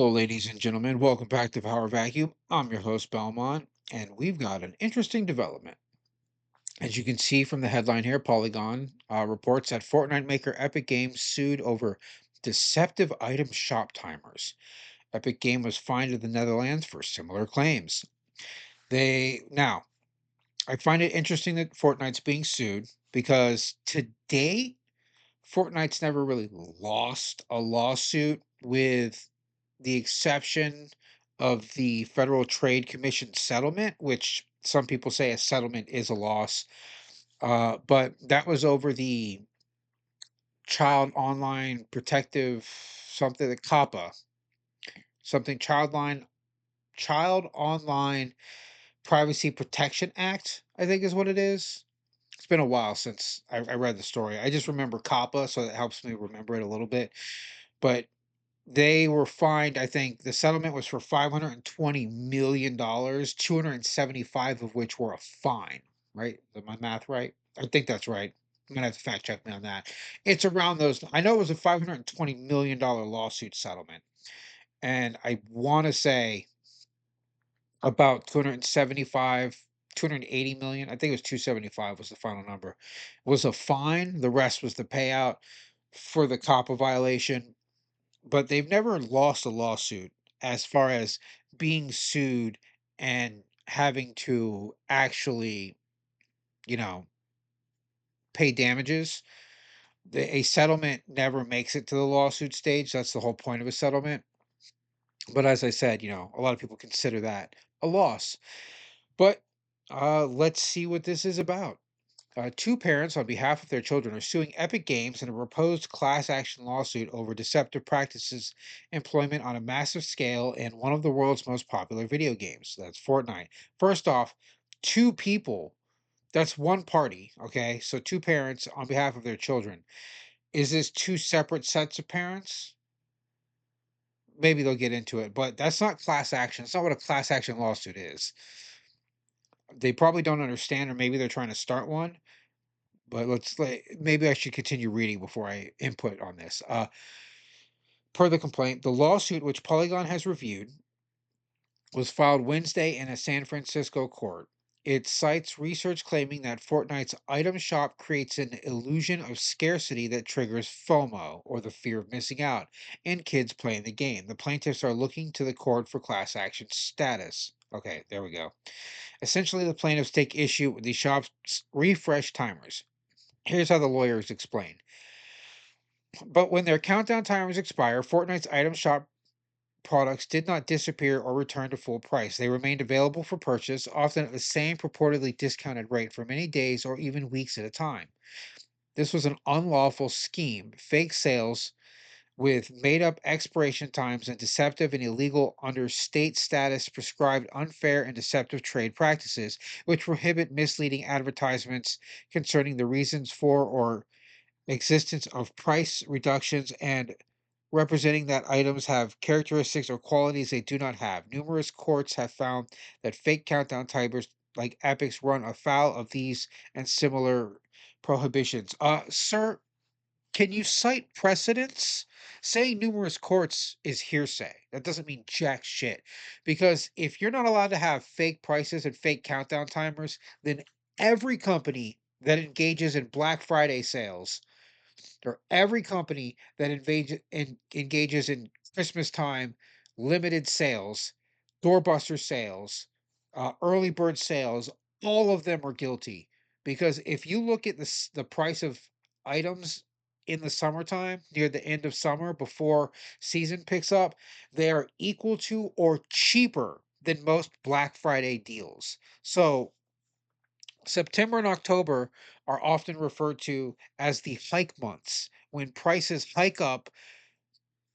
Hello, ladies and gentlemen. Welcome back to Power Vacuum. I'm your host, Belmont, and we've got an interesting development. As you can see from the headline here, Polygon reports that Fortnite maker Epic Games sued over deceptive item shop timers. Epic Game was fined in the Netherlands for similar claims. I find it interesting that Fortnite's being sued because to date, Fortnite's never really lost a lawsuit with the exception of the Federal Trade Commission settlement, which some people say a settlement is a loss. But that was over the child online protective something, the COPPA, something child online privacy protection act, I think is what it is. It's been a while since I read the story. I just remember COPPA, so that helps me remember it a little bit. But they were fined, I think the settlement was for $520 million, 275 of which were a fine, right? Is my math right? I think that's right. I'm gonna have to fact check me on that. It's around those. I know it was a $520 million lawsuit settlement, and I want to say about 275, 280 million. I think it was 275 was the final number. Was a fine. The rest was the payout for the COPPA violation, but they've never lost a lawsuit as far as being sued and having to actually, you know, pay damages. A settlement never makes it to the lawsuit stage. That's the whole point of a settlement. But as I said, a lot of people consider that a loss. But let's see what this is about. Two parents, on behalf of their children, are suing Epic Games in a proposed class action lawsuit over deceptive practices employment on a massive scale in one of the world's most popular video games. That's Fortnite. First off, two people, that's one party, okay? So two parents on behalf of their children. Is this two separate sets of parents? Maybe they'll get into it, but that's not class action. It's not what a class action lawsuit is. They probably don't understand, or maybe they're trying to start one. But maybe I should continue reading before I input on this. Per the complaint, the lawsuit, which Polygon has reviewed, was filed Wednesday in a San Francisco court. It cites research claiming that Fortnite's item shop creates an illusion of scarcity that triggers FOMO, or the fear of missing out, in kids playing the game. The plaintiffs are looking to the court for class action status. Okay, there we go. Essentially, the plaintiffs take issue with the shop's refresh timers. Here's how the lawyers explain. But when their countdown timers expire, Fortnite's item shop products did not disappear or return to full price. They remained available for purchase, often at the same purportedly discounted rate for many days or even weeks at a time. This was an unlawful scheme, fake sales with made up expiration times and deceptive and illegal under state status prescribed unfair and deceptive trade practices, which prohibit misleading advertisements concerning the reasons for or existence of price reductions and representing that items have characteristics or qualities they do not have. Numerous courts have found that fake countdown timers like Epic's run afoul of these and similar prohibitions. Sir, can you cite precedents? Saying numerous courts is hearsay. That doesn't mean jack shit. Because if you're not allowed to have fake prices and fake countdown timers, then every company that engages in Black Friday sales or every company that engages in Christmas time limited sales, doorbuster sales, early bird sales, all of them are guilty. Because if you look at the price of items in the summertime, near the end of summer, before season picks up, they are equal to or cheaper than most Black Friday deals. So September and October are often referred to as the hike months when prices hike up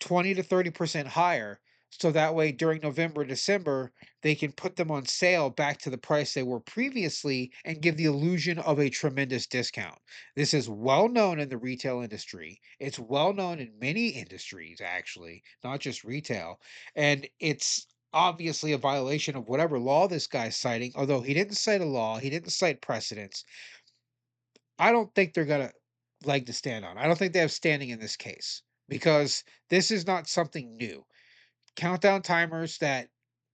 20 to 30% higher. So that way during November, December, they can put them on sale back to the price they were previously and give the illusion of a tremendous discount. This is well known in the retail industry. It's well known in many industries, actually, not just retail. And it's obviously a violation of whatever law this guy's citing, although he didn't cite a law, he didn't cite precedents. I don't think they're gonna leg to stand on. I don't think they have standing in this case because this is not something new. countdown timers that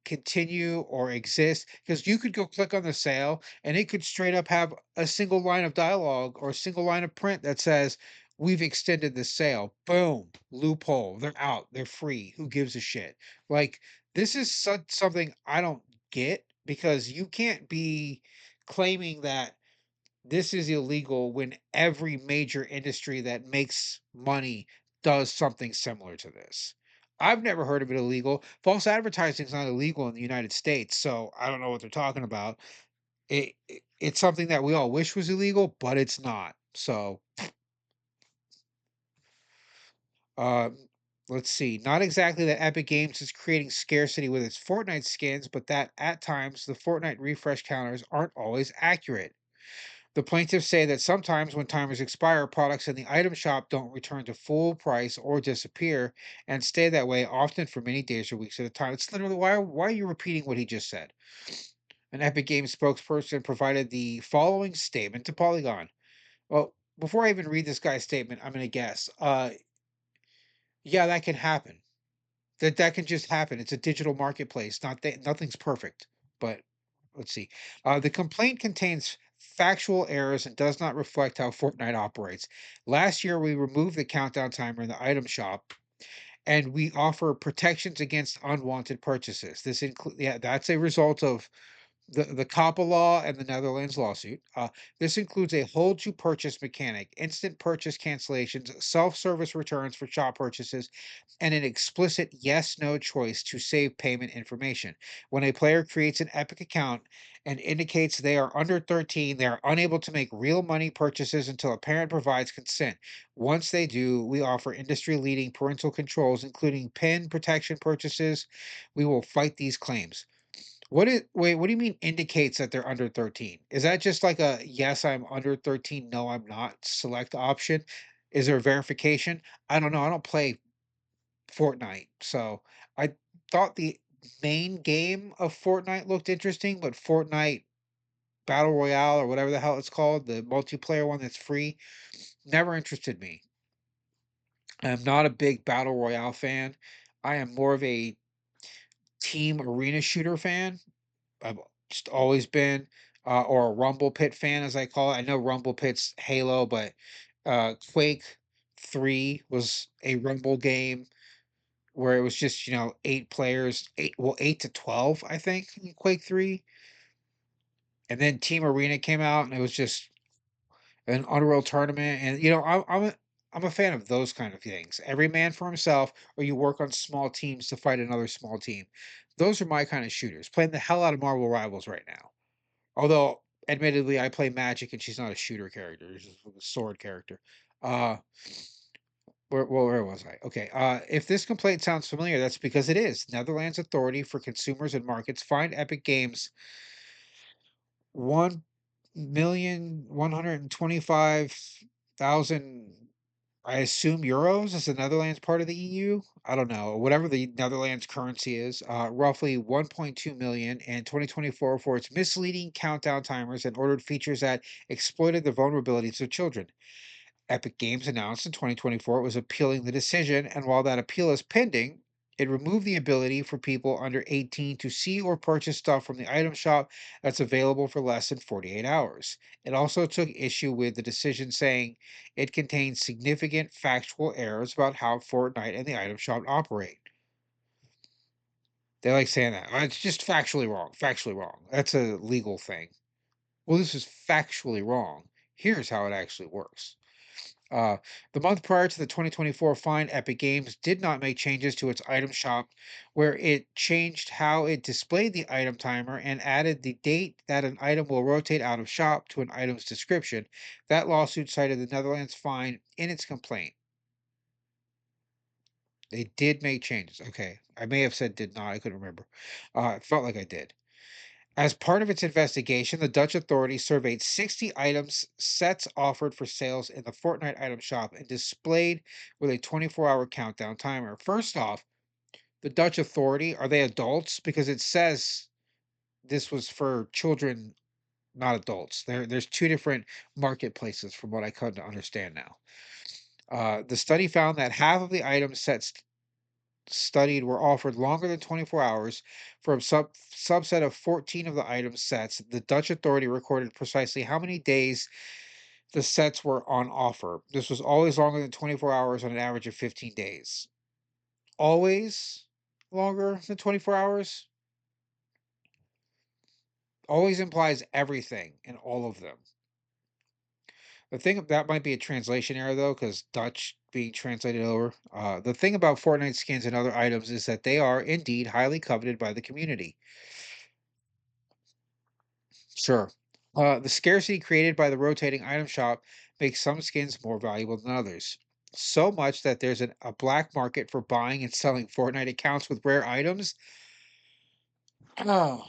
continue or exist, because you could go click on the sale and it could straight up have a single line of dialogue or a single line of print that says, "We've extended the sale." Boom, loophole. They're out. They're free. Who gives a shit? Like, this is something I don't get, because you can't be claiming that this is illegal when every major industry that makes money does something similar to this. I've never heard of it illegal. False advertising is not illegal in the United States, so I don't know what they're talking about. It's something that we all wish was illegal, but it's not. So, um, let's see. Not exactly that Epic Games is creating scarcity with its Fortnite skins, but that at times the Fortnite refresh counters aren't always accurate. The plaintiffs say that sometimes when timers expire, products in the item shop don't return to full price or disappear and stay that way, often for many days or weeks at a time. It's literally, why are you repeating what he just said? An Epic Games spokesperson provided the following statement to Polygon. Well, before I even read this guy's statement, I'm going to guess. Yeah, that can happen. That can just happen. It's a digital marketplace. Nothing's perfect. But let's see. The complaint contains factual errors and does not reflect how Fortnite operates. Last year, we removed the countdown timer in the item shop, and we offer protections against unwanted purchases. This include Yeah, that's a result of the COPPA law and the Netherlands lawsuit. This includes a hold to purchase mechanic, instant purchase cancellations, self service returns for shop purchases, and an explicit yes no choice to save payment information. When a player creates an Epic account and indicates they are under 13, they are unable to make real money purchases until a parent provides consent. Once they do, we offer industry leading parental controls, including PIN protection purchases. We will fight these claims. What do you mean indicates that they're under 13? Is that just like a yes, I'm under 13, no, I'm not select option? Is there verification? I don't know. I don't play Fortnite. So I thought the main game of Fortnite looked interesting, but Fortnite Battle Royale or whatever the hell it's called, the multiplayer one that's free, never interested me. I'm not a big Battle Royale fan. I am more of a team arena shooter fan. I've just always been, or a Rumble Pit fan, as I call it. I know Rumble Pit's Halo, but Quake 3 was a Rumble game where it was just, 8 players, 8 to 12, I think, in Quake 3. And then Team Arena came out, and it was just an Unreal Tournament. And, I'm a fan of those kind of things. Every man for himself, or you work on small teams to fight another small team. Those are my kind of shooters. Playing the hell out of Marvel Rivals right now. Although, admittedly, I play Magic and she's not a shooter character, she's a sword character. Uh, where was I? Okay. If this complaint sounds familiar, that's because it is. Netherlands Authority for Consumers and Markets fined Epic Games 1,125,000, I assume euros. Is the Netherlands part of the EU? I don't know. Whatever the Netherlands currency is, roughly 1.2 million in 2024 for its misleading countdown timers and ordered features that exploited the vulnerabilities of children. Epic Games announced in 2024 it was appealing the decision, and while that appeal is pending, it removed the ability for people under 18 to see or purchase stuff from the item shop that's available for less than 48 hours. It also took issue with the decision, saying it contains significant factual errors about how Fortnite and the item shop operate. They like saying that. It's just factually wrong. Factually wrong. That's a legal thing. Well, this is factually wrong. Here's how it actually works. Uh, the month prior to the 2024 fine, Epic Games did not make changes to its item shop, where it changed how it displayed the item timer and added the date that an item will rotate out of shop to an item's description. That lawsuit cited the Netherlands fine in its complaint. They did make changes. Okay. I may have said did not. I couldn't remember. It felt like I did. As part of its investigation, the Dutch authorities surveyed 60 items sets offered for sales in the Fortnite item shop and displayed with a 24-hour countdown timer. First off, the Dutch authority, are they adults? Because it says this was for children, not adults. There's two different marketplaces from what I come to understand now. The study found that half of the item sets studied were offered longer than 24 hours for a subset of 14 of the item sets. The Dutch authority recorded precisely how many days the sets were on offer. This was always longer than 24 hours on an average of 15 days. Always longer than 24 hours? Always implies everything in all of them. The thing that might be a translation error though, because Dutch being translated over. The thing about Fortnite skins and other items is that they are indeed highly coveted by the community. Sure. The scarcity created by the rotating item shop makes some skins more valuable than others. So much that there's a black market for buying and selling Fortnite accounts with rare items. Oh,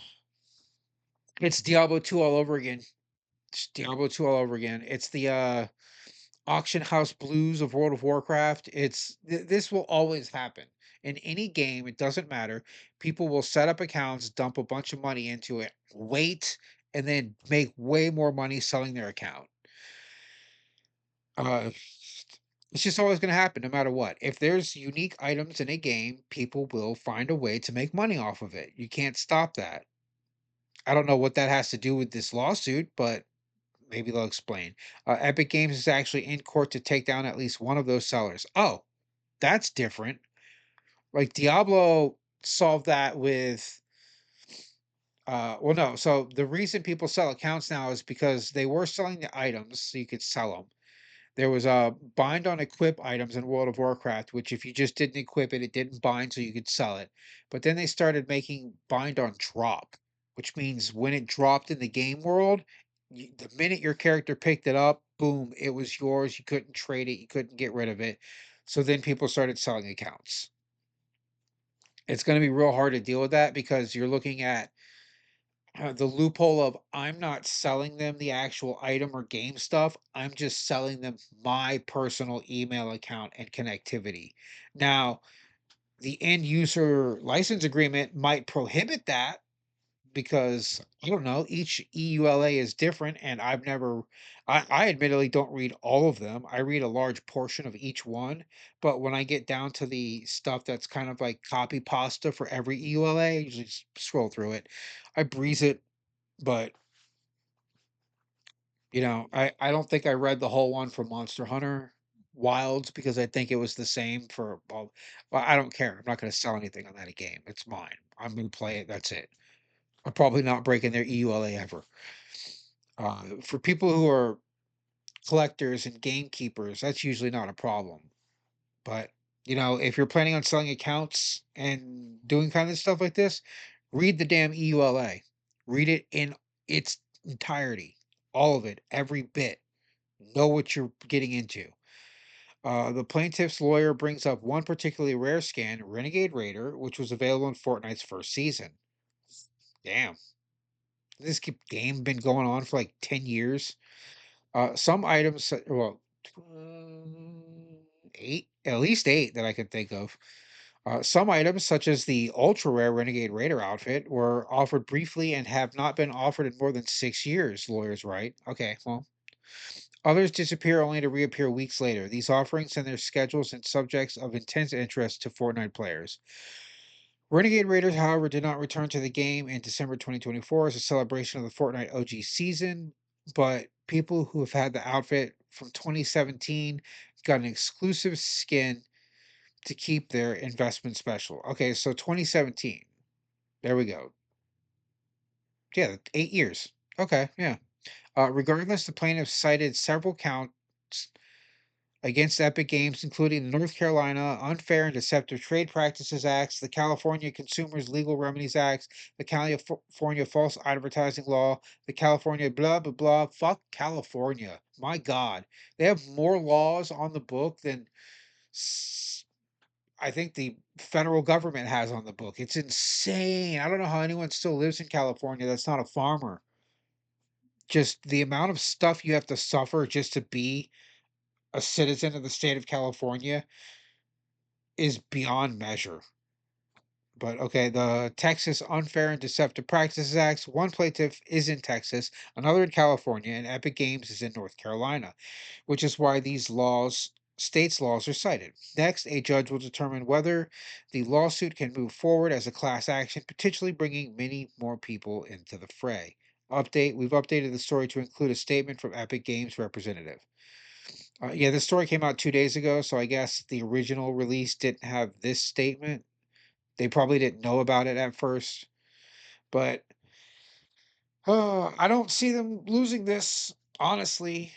it's Diablo 2 all over again. It's Diablo 2 all over again. It's the auction house blues of World of Warcraft. This will always happen. In any game, it doesn't matter. People will set up accounts, dump a bunch of money into it, wait, and then make way more money selling their account. Uh, it's just always going to happen no matter what. If there's unique items in a game, people will find a way to make money off of it. You can't stop that. I don't know what that has to do with this lawsuit, but maybe they'll explain. Epic Games is actually in court to take down at least one of those sellers. Oh, that's different. Like Diablo solved that with well no, so the reason people sell accounts now is because they were selling the items so you could sell them. There was a bind on equip items in World of Warcraft, which if you just didn't equip it, it didn't bind so you could sell it. But then they started making bind on drop, which means when it dropped in the game world, the minute your character picked it up, boom, it was yours. You couldn't trade it, you couldn't get rid of it. So then people started selling accounts. It's going to be real hard to deal with that because you're looking at the loophole of I'm not selling them the actual item or game stuff. I'm just selling them my personal email account and connectivity. Now, the end user license agreement might prohibit that because I don't know, each EULA is different and I admittedly don't read all of them. I read a large portion of each one, but when I get down to the stuff that's kind of like copy pasta for every EULA, I usually just scroll through it. I breeze it, but I don't think I read the whole one for Monster Hunter Wilds because I think it was the same for well, I don't care. I'm not going to sell anything on that game. It's mine. I'm going to play it. That's it. I'm probably not breaking their EULA ever. For people who are collectors and gamekeepers, that's usually not a problem. But if you're planning on selling accounts and doing kind of stuff like this, read the damn EULA. Read it in its entirety, all of it, every bit. Know what you're getting into. The plaintiff's lawyer brings up one particularly rare skin, Renegade Raider, which was available in Fortnite's first season. Damn, game been going on for like 10 years. Some items, well, eight, at least eight that I can think of. Some items, such as the ultra rare Renegade Raider outfit, were offered briefly and have not been offered in more than 6 years, lawyers write. Okay, well, others disappear only to reappear weeks later. These offerings and their schedules and subjects of intense interest to Fortnite players. Renegade Raiders, however, did not return to the game in December 2024 as a celebration of the Fortnite OG season, but people who have had the outfit from 2017 got an exclusive skin to keep their investment special. Okay, so 2017. There we go. Yeah, 8 years. Okay, yeah. Regardless, the plaintiffs cited several counts against Epic Games, including the North Carolina Unfair and Deceptive Trade Practices Acts, the California Consumers Legal Remedies Acts, the California False Advertising Law, the California blah blah blah. Fuck California. My God, they have more laws on the book than I think the federal government has on the book. It's insane. I don't know how anyone still lives in California that's not a farmer. Just the amount of stuff you have to suffer just to be a citizen of the state of California is beyond measure. But okay, the Texas Unfair and Deceptive Practices Act, one plaintiff is in Texas, another in California, and Epic Games is in North Carolina, which is why these laws states' laws are cited. Next, a judge will determine whether the lawsuit can move forward as a class action, potentially bringing many more people into the fray. We've updated the story to include a statement from Epic Games representative. Yeah, this story came out 2 days ago, so I guess the original release didn't have this statement. They probably didn't know about it at first, but I don't see them losing this, honestly.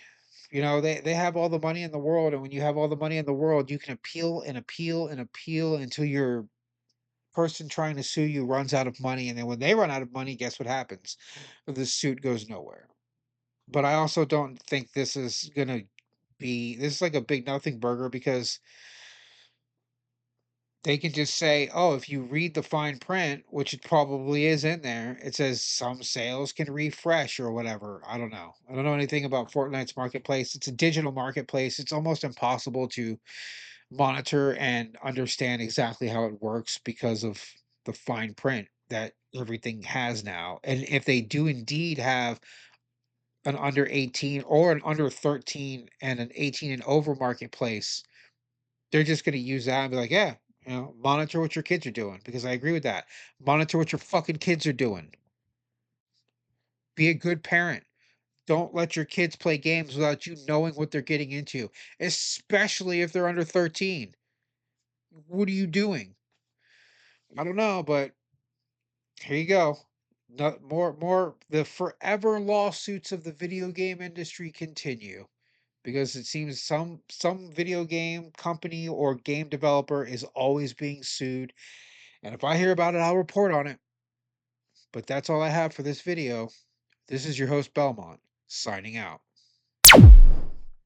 They have all the money in the world, and when you have all the money in the world, you can appeal and appeal and appeal until your person trying to sue you runs out of money, and then when they run out of money, guess what happens? The suit goes nowhere. But I also don't think this is like a big nothing burger because they can just say, "Oh, if you read the fine print," which it probably is in there, it says some sales can refresh or whatever. I don't know. I don't know anything about Fortnite's marketplace. It's a digital marketplace. It's almost impossible to monitor and understand exactly how it works because of the fine print that everything has now. And if they do indeed have an under 18 or an under 13 and an 18 and over marketplace, they're just gonna use that and be like, "Yeah, monitor what your kids are doing," because I agree with that. Monitor what your fucking kids are doing. Be a good parent. Don't let your kids play games without you knowing what they're getting into, especially if they're under 13. What are you doing? I don't know, but here you go. No, more the forever lawsuits of the video game industry continue because it seems some video game company or game developer is always being sued. And if I hear about it, I'll report on it. But that's all I have for this video. This is your host, Belmont, signing out.